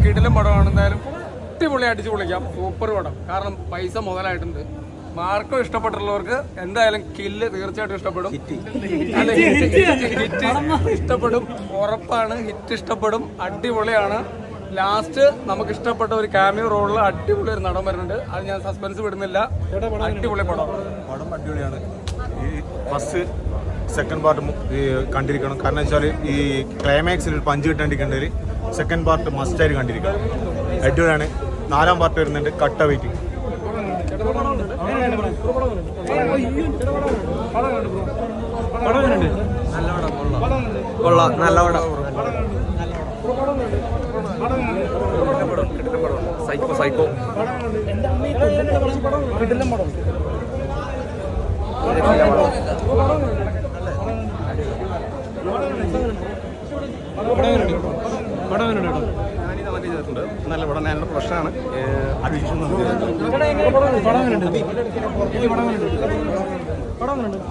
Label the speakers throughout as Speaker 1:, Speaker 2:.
Speaker 1: കിടിലം പടമാണ്. എന്തായാലും അടിപൊളി അടിച്ചു പൊളിക്കാം. സൂപ്പർ പടം. കാരണം പൈസ മുതലായിട്ടുണ്ട്. മാർക്കോ ഇഷ്ടപ്പെട്ടുള്ളവർക്ക് എന്തായാലും കില്ല് തീർച്ചയായിട്ടും ഇഷ്ടപ്പെടും. ഹിറ്റ് ഇഷ്ടപ്പെടും, ഉറപ്പാണ്. ഹിറ്റ് ഇഷ്ടപ്പെടും. അടിപൊളിയാണ്. ലാസ്റ്റ് നമുക്ക് ഇഷ്ടപ്പെട്ട ഒരു ക്യാമിയോ റോളിൽ അടിപൊളി ഒരു നടൻ വരുന്നുണ്ട്. അത് ഞാൻ സസ്പെൻസ് വിടുന്നില്ല. അടിപൊളി പടം
Speaker 2: അടിപൊളിയാണ്. ഈ ഫസ്റ്റ് സെക്കൻഡ് പാർട്ട് കണ്ടിരിക്കണം. കാരണം വെച്ചാൽ ഈ ക്ലൈമാക്സിൽ ഒരു പഞ്ച് കിട്ടാണ്ടിരിക്കേണ്ടതിൽ സെക്കൻഡ് പാർട്ട് മസ്റ്റായിട്ട് കണ്ടിരിക്കണം. അടിപൊളിയാണ്. 4ാം പാർട്ട് വരുന്നുണ്ട്. കട്ട വെയിറ്റിംഗ്.
Speaker 3: കൊള്ളാം, നല്ല പടം. സൈക്കോ സൈക്കോ
Speaker 2: നല്ല പടം. നല്ല പ്രശ്നമാണ്.
Speaker 3: ചേച്ചി പടം എങ്ങനെയുണ്ട്? പടം എങ്ങനെയുണ്ട്?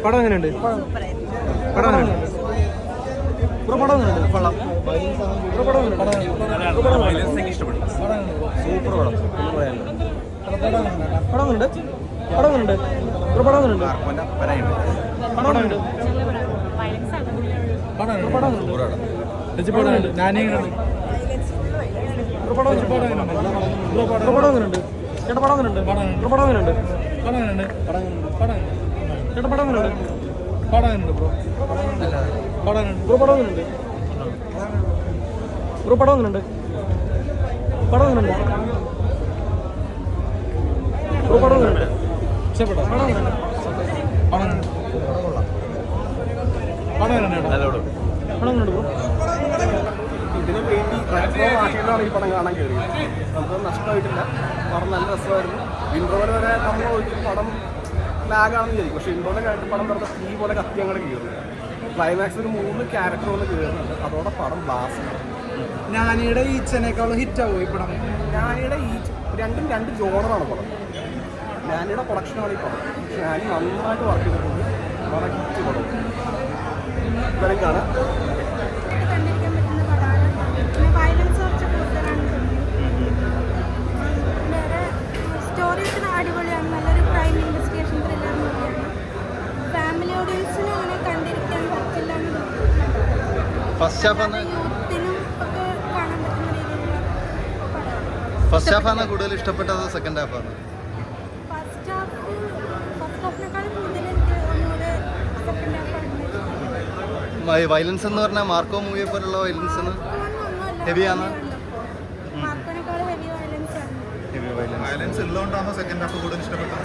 Speaker 3: പടം എങ്ങനെയുണ്ട്? പടം എങ്ങനെയുണ്ട്? കൊള്ളാം.
Speaker 2: ഇഷ്ടപ്പെടും. സൂപ്പർ പടം.
Speaker 3: പടം എങ്ങനെയുണ്ട്? പടം എങ്ങനെയുണ്ട്? പടം എങ്ങനെയുണ്ട്?
Speaker 2: ഇതിന് വേണ്ടി ഭാഷയിലാണ് ഈ പടം കാണാൻ കയറിയത്. നമുക്ക് നഷ്ടമായിട്ടില്ല. പടം നല്ല രസമായിരുന്നു. ഇൻട്രോവൽ വരെ നമ്മൾ പടം ലാഗാണെന്ന് വിചാരിക്കും. പക്ഷേ ഇൻട്രോവൽ കഴിഞ്ഞിട്ട് പടം വെറുതെ തീ പോലെ കത്തി അങ്ങനെ കയറുന്നു. ക്ലൈമാക്സിൽ 3 ക്യാരക്ടർ വന്ന് കയറുന്നുണ്ട്. അതോടെ പടം ബ്ലാസ്റ്റ്.
Speaker 3: ഞാനിയുടെ ഈച്ചനേക്കാളും ഹിറ്റാവും ഈ പടം.
Speaker 2: ഞാനിയുടെ രണ്ടും 2 ജോണറാണ് പടം. ഞാനിയുടെ പ്രൊഡക്ഷനാണ് ഈ പടം. പക്ഷേ ഞാൻ നന്നായിട്ട് വർക്ക് ചെയ്തിട്ടുണ്ട്. വളരെ ഹിറ്റ് പടം. ഇവരും കാണാം.
Speaker 4: അടിപൊളിയാണ്. നല്ലൊരു ക്രൈം ഇൻവെസ്റ്റിഗേഷൻ ത്രില്ലർ മൂവിയാണ്. ഫാമിലി ഓഡിയൻസിന് അങ്ങനെ കണ്ടിരിക്കാൻ പറ്റില്ല എന്ന്
Speaker 5: ഫസ്റ്റ് ഹാഫ് ആണ്
Speaker 4: യൂത്തിനും ഒക്കെ കാണാൻ പറ്റുന്ന രീതിയിലുള്ള
Speaker 5: ഫസ്റ്റ് ഹാഫാണ് കൂടുതൽ ഇഷ്ടപ്പെട്ടത് സെക്കൻഡ് ഹാഫാണ്?
Speaker 4: ഫസ്റ്റ് ഹാഫിനേക്കാളും കൂടുതൽ എനിക്ക് ഒന്നുകൂടെ സെക്കൻഡ് ഹാഫാണ്.
Speaker 5: വയലൻസ് എന്ന് പറഞ്ഞാൽ മാർക്കോ മൂവിയെ പോലുള്ള വയലൻസ് ഹെവിയാണ്.
Speaker 4: മാർക്കോനേക്കാളും ഹെവി വയലൻസ് ആണ്.
Speaker 2: വയലൻസ് ഉള്ളതുകൊണ്ടാണോ സെക്കൻഡ് ഹാഫ് കൂടുതൽ ഇഷ്ടപ്പെട്ടത്?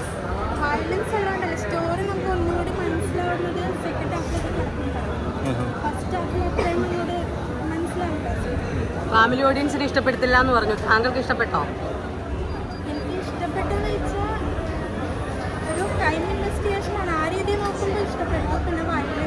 Speaker 4: വയലൻസ് ഉള്ളതുകൊണ്ടല്ല, സ്റ്റോറി നമുക്ക് ഒന്നുകൂടി മനസ്സിലാവുന്നത് സെക്കൻഡ് ഹാഫിലേക്ക് കിടക്കുന്നുണ്ടാവും. ഫസ്റ്റ് ഹാഫിൽ അത്രയും ഒന്നുകൂടി മനസ്സിലാവുന്നുണ്ടാവും.
Speaker 6: ഫാമിലി ഓഡിയൻസിന് ഇഷ്ടപ്പെടുത്തില്ല എന്ന് പറഞ്ഞു. താങ്കൾക്ക് ഇഷ്ടപ്പെട്ടോ?
Speaker 4: എനിക്ക് ഇഷ്ടപ്പെട്ടെന്ന് വെച്ചാൽ ഒരു ക്രൈം ഇൻവെസ്റ്റിഗേഷൻ ആണ്. ആ രീതിയിൽ നോക്കുമ്പോൾ ഇഷ്ടപ്പെട്ടു. പിന്നെ വയലൻസ്